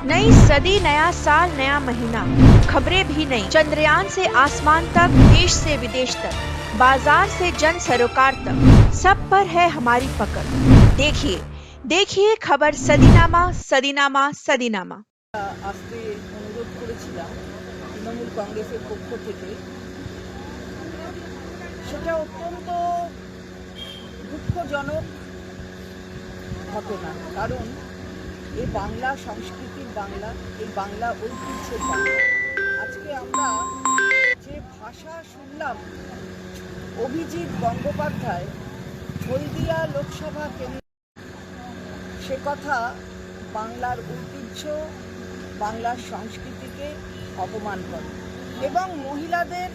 नई सदी, नया साल, नया महीना, खबरें भी नई। चंद्रयान से आसमान तक, देश से विदेश तक, बाजार से जन सरोकार तक, सब पर है हमारी पकड़। देखिए देखिए खबर सदीनामा सदीनामा सदीनामा। আসতে অনুরোধ করেছিলাম তৃণমূল কংগ্রেসের পক্ষ থেকে। সেটা অত্যন্ত দুঃখজনক ঘটনা, কারণ এই বাংলা সংস্কৃতির বাংলা, এই বাংলা ঐতিহ্যের বাংলা। আজকে আমরা যে ভাষা শুনলাম, অভিজিৎ গঙ্গোপাধ্যায় হলদিয়া লোকসভা কেন্দ্র, সে কথা বাংলার ঐতিহ্য, বাংলার সংস্কৃতিকে অপমান করে এবং মহিলাদের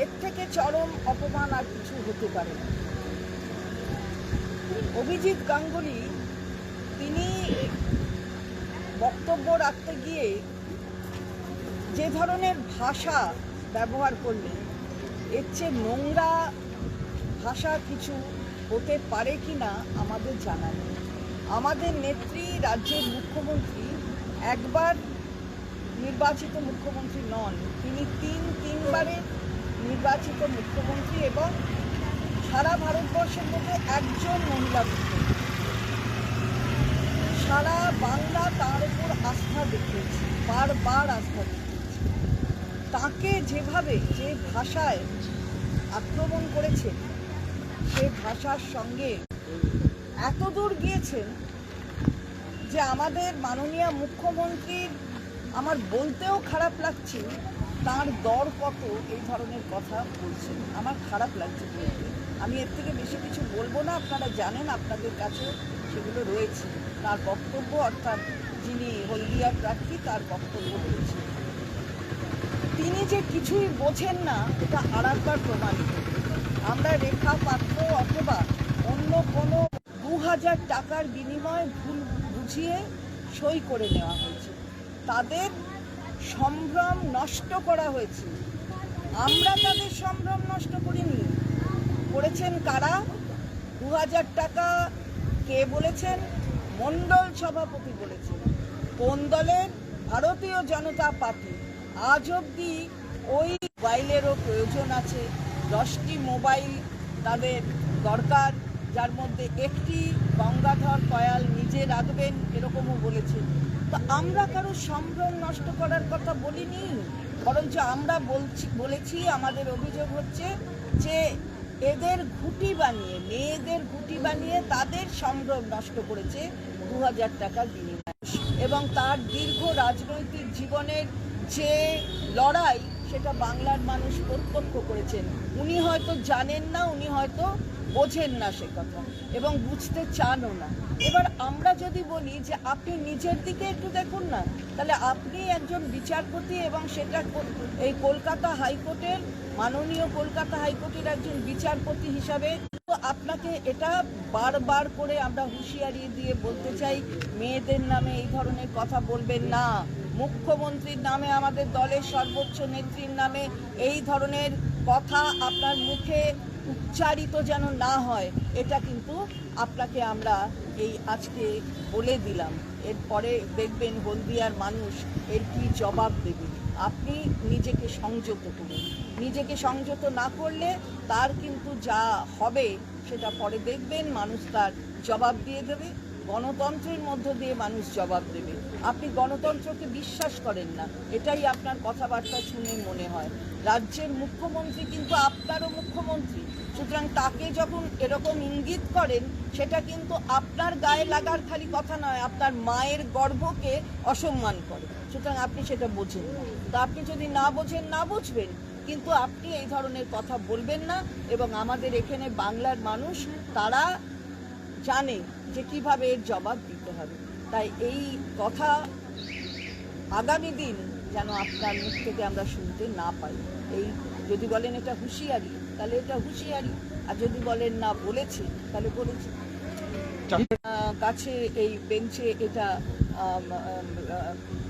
এর থেকে চরম অপমান আর কিছু হতে পারে না। অভিজিৎ গাঙ্গুলি তিনি বক্তব্য রাখতে গিয়ে যে ধরনের ভাষা ব্যবহার করলেন, এর চেয়ে নোংরা ভাষা কিছু হতে পারে কি না আমাদের জানা নেই। আমাদের নেত্রী, রাজ্যের মুখ্যমন্ত্রী, একবার নির্বাচিত মুখ্যমন্ত্রী নন, তিনি তিনবারের নির্বাচিত মুখ্যমন্ত্রী এবং সারা ভারতবর্ষের মধ্যে একজন মহিলা মুখ্যমন্ত্রী। সারা বাংলা তার উপর আস্থা দেখিয়েছে, বারবার আস্থা দেখিয়েছে। তাকে যেভাবে যে ভাষায় আক্রমণ করেছেন, সে ভাষার সঙ্গে এতদূর গিয়েছেন যে আমাদের মাননীয় মুখ্যমন্ত্রীর, আমার বলতেও খারাপ লাগছে, তার দর কত এই ধরনের কথা বলছেন। আমার খারাপ লাগছে বলতে। আমি এর থেকে বেশি কিছু বলবো না, আপনারা জানেন, আপনাদের কাছে সেগুলো রয়েছে। তার বক্তব্য, অর্থাৎ যিনি হলদিয়ার প্রার্থী, তার বক্তব্য রয়েছে। তিনি যে কিছুই বোঝেন না, এটা আরেকবার প্রমাণিত। আমরা রেখা পাত্র অথবা অন্য কোনো 2000 টাকার বিনিময়ে ভুল বুঝিয়ে সই করে নেওয়া হয়েছে, তাদের সম্ভ্রম নষ্ট করা হয়েছে। আমরা তাদের সম্ভ্রম নষ্ট করিনি। করেছেন কারা? 2000 টাকা কে বলেছেন? মণ্ডল সভাপতি বলেছেন। কোন দলের? ভারতীয় জনতা পার্টি। আজ অবধি ওই মোবাইলেরও প্রয়োজন আছে, 10টি মোবাইল তাদের দরকার, যার মধ্যে একটি গঙ্গাধর কয়াল নিজে রাখবেন, এরকমও বলেছেন। তো আমরা কারো সম্ভ্রম নষ্ট করার কথা বলিনি, বরঞ্চ আমরা বলেছি, আমাদের অভিযোগ হচ্ছে যে এদের ঘুঁটি বানিয়ে, মেয়েদের ঘুঁটি বানিয়ে তাদের সম্ভ্রম নষ্ট করেছে 2000 টাকার বিনিময়ে। এবং তার দীর্ঘ রাজনৈতিক জীবনের যে লড়াই, সেটা বাংলার মানুষ প্রত্যক্ষ করেছেন। উনি হয়তো জানেন না, উনি হয়তো বোঝেন না সে কথা, এবং বুঝতে চানও না। এবার আমরা যদি বলি যে আপনি নিজের দিকে একটু দেখুন না, তাহলে আপনি একজন বিচারপতি এবং সেটা এই কলকাতা হাইকোর্টের, মাননীয় কলকাতা হাইকোর্টের একজন বিচারপতি হিসাবে আপনাকে এটা বারবার করে আমরা হুঁশিয়ারি দিয়ে বলতে চাই, মেয়েদের নামে এই ধরনের কথা বলবেন না। মুখ্যমন্ত্রীর নামে, আমাদের দলের সর্বোচ্চ নেত্রীর নামে এই ধরনের কথা আপনার মুখে উচ্চারিত যেন না হয়, এটা কিন্তু আপনাকে আমরা এই আজকে বলে দিলাম। এরপরে দেখবেন হলদিয়ার মানুষ এর কি জবাব দেবে। আপনি নিজেকে সংযত করুন। নিজেকে সংযত না করলে তার কিন্তু যা হবে সেটা পরে দেখবেন, মানুষ তার জবাব দিয়ে দেবে। গণতন্ত্রের মধ্য দিয়ে মানুষ জবাব দেবে। আপনি গণতন্ত্রকে বিশ্বাস করেন না, এটাই আপনার কথাবার্তা শুনে মনে হয়। রাজ্যের মুখ্যমন্ত্রী কিন্তু আপনারও মুখ্যমন্ত্রী, সুতরাং তাকে যখন এরকম ইঙ্গিত করেন, সেটা কিন্তু আপনার গায়ে লাগার খালি কথা নয়, আপনার মায়ের গর্ভকে অসম্মান করে। সুতরাং আপনি সেটা বোঝেন না। তা আপনি যদি না বোঝেন, না বুঝবেন, কিন্তু আপনি এই ধরনের কথা বলবেন না। এবং আমাদের এখানে বাংলার মানুষ, তারা জানে যে কিভাবে এর জবাব দিতে হবে। তাই এই কথা আগামী দিন যেন আপনার মুখ থেকে আমরা শুনতে না পাই। এই যদি বলেন এটা হুঁশিয়ারি, তাহলে এটা হুঁশিয়ারি, আর যদি বলেন না বলেছে, তাহলে বলেছে। কাছে এই বেঞ্চে এটা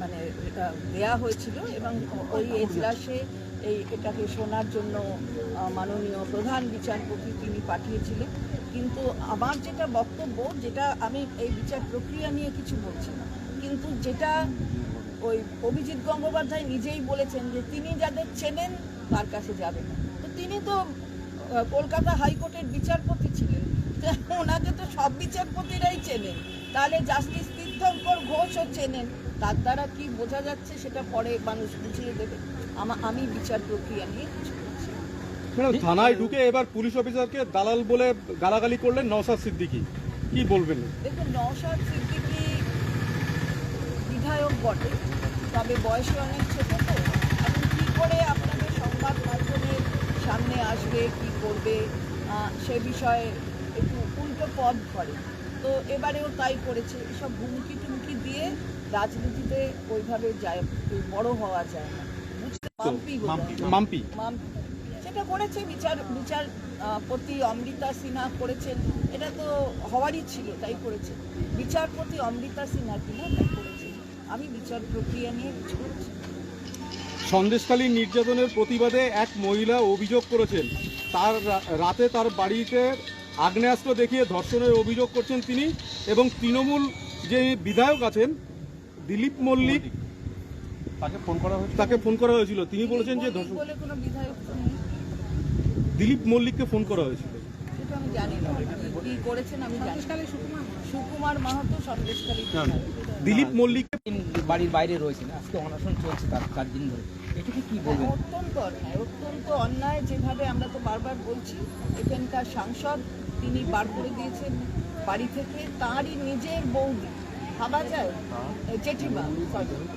মানে এটা দেয়া হয়েছিল এবং ওই এজলাসে এটাকে শোনার জন্য মাননীয় প্রধান বিচারপতি তিনি পাঠিয়েছিলেন। কিন্তু আমার যেটা বক্তব্য, যেটা আমি এই বিচার প্রক্রিয়া নিয়ে কিছু বলছি না, কিন্তু যেটা ওই অভিজিৎ গঙ্গোপাধ্যায় নিজেই বলেছেন যে তিনি যাদের চেনেন তার কাছে যাবেন না। তো তিনি তো কলকাতা হাইকোর্টের বিচারপতি ছিলেন, তো ওনাকে তো সব বিচারপতিরাই চেনেন, তাহলে জাস্টিস তীর্থঙ্কর ঘোষও চেনেন। তার দ্বারা কি বোঝা যাচ্ছে সেটা পরে মানুষ বুঝিয়ে দেবে। আমি বিচার প্রক্রিয়া নিয়ে কিছু বলছি না। ম্যাডাম, থানায় ঢুকে এবার পুলিশ অফিসারকে দালাল বলে গালাগালি করলেন নওশাদ সিদ্দিকী, কি বলবেন? দেখুন, নওশাদ সিদ্দিকী বিধায়ক বটে, তবে বয়সে অনেক ছোট, তো এখন কী করে আপনাদের সংবাদ মাধ্যমের সামনে আসবে, কি করবে, সে বিষয়ে একটু উল্টো পথ ধরে। তো এবারেও তাই করেছে। এসব হুমকি টুমকি দিয়ে রাজনীতিতে ওইভাবে যায়, বড় হওয়া যায় না, বুঝতে মাম্পি সেটা করেছে। বিচারপতি অমৃতা সিনহা করেছেন, এটা তো হওয়ারই ছিল, তাই করেছে। বিচারপতি অমৃতা সিনহা কিনা তাই করেছে। আমি বিচার প্রক্রিয়া নিয়ে কিছু বলছি। সন্দেশখালী নির্যাতনের প্রতিবাদে এক মহিলা অভিযোগ করেছেন তার রাতে তার বাড়িতে আগ্নেয়াস্ত্র দেখিয়ে ধর্ষণের অভিযোগ করছেন তিনি, এবং তৃণমূল যে বিধায়ক আছেন দিলীপ মল্লিক তাকে ফোন করা হয়েছিল। তিনি বলেছেন যে বলে কোনো বিধায়ক তো নেই। দিলীপ মল্লিককে ফোন করা হয়েছিল। সেটা আমি জানি না কি করেছেন, আমি জানি। সুকুমার মাহাতো সন্দেশখালী দিলীপ মল্লিক বাড়ির বাইরে রয়েছেন, আজকে অনশন চলছে তার 4 দিন ধরে, এটাকে কি বলবেন? অত্যন্ত অন্যায়, অত্যন্ত অন্যায়। যেভাবে আমরা তো বারবার বলছি, এখানকার সাংসদ তিনি বার করে দিয়েছেন বাড়ি থেকে তাঁরই নিজের বৌদি। ভাবা যায়?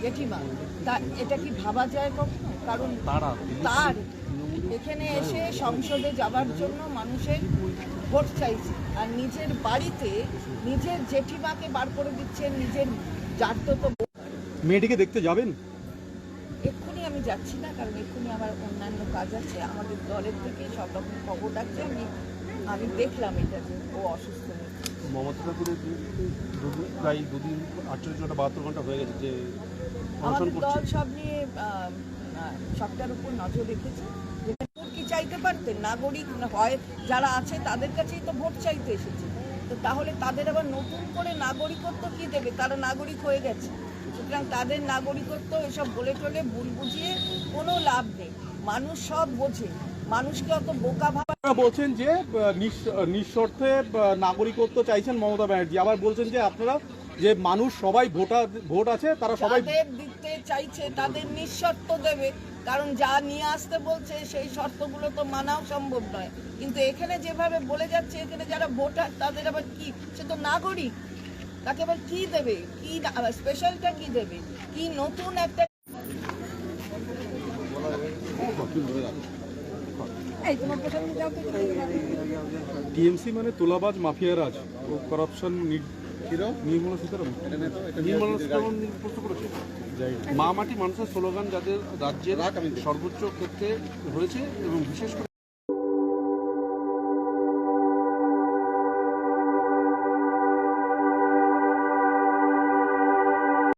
জেঠিমা তা এটা কি ভাবা যায় কখনো? কারণ তার এখানে এসে সংসদে যাবার জন্য মানুষের ভোট চাইছে, আর নিজের বাড়িতে নিজের জেঠিমাকে বার করে দিচ্ছেন, নিজের জাততো। মেয়েটিকে দেখতে যাবেন? এক্ষুনি আমি যাচ্ছি না, কারণ এক্ষুনি আমার অন্যান্য কাজ আছে। আমাদের দলের থেকে সব রকম খবর ডাকছে। আমি দেখলাম এটা যে ও অসুস্থ হয়েছে। মমতা ঠাকুরের প্রায় 2 দিন 48 ঘন্টা 72 ঘন্টা হয়ে গেছে যে আমাদের দল সব নিয়ে সবটার উপর নজর রেখেছে। ভোট কি চাইতে পারতেন? নাগরিক হয় যারা আছে তাদের কাছেই তো ভোট চাইতে এসেছে, তো তাহলে তাদের আবার নতুন করে নাগরিকত্ব কি দেবে? তারা নাগরিক হয়ে গেছে, সুতরাং তাদের নাগরিকত্ব এসব বলে টলে ভুল বুঝিয়ে কোনো লাভ নেই। মানুষ সব বোঝে, মানুষকে অত বোকা ভাবা। বলছেন যে নিঃশর্তে নাগরিকত্ব চাইছেন মমতা ব্যানার্জি, আবার বলছেন যে আপনারা যে মানুষ সবাই ভোট আছে তারা সবাই দিতে চাইছে, তাদের নিঃশর্ত দেবে, কারণ যা নিয়ে আসতে বলছে সেই শর্তগুলো তো মানাও সম্ভব নয়। কিন্তু এখানে যেভাবে বলে যাচ্ছে, এখানে যারা ভোটার তাদের আবার কি, সে তো নাগরিক, তাকে আবার কি দেবে, কি স্পেশালটা কি দেবে, কি নতুন একটা। টিএমসি মানে তোলাবাজ মাফিয়ারাজ ও করাপশন নির্মূল সীতারামন প্রশ্ন করেছে। মা মাটি মানুষের স্লোগান যাদের রাজ্যের সর্বোচ্চ ক্ষেত্রে হয়েছে, এবং বিশেষ করে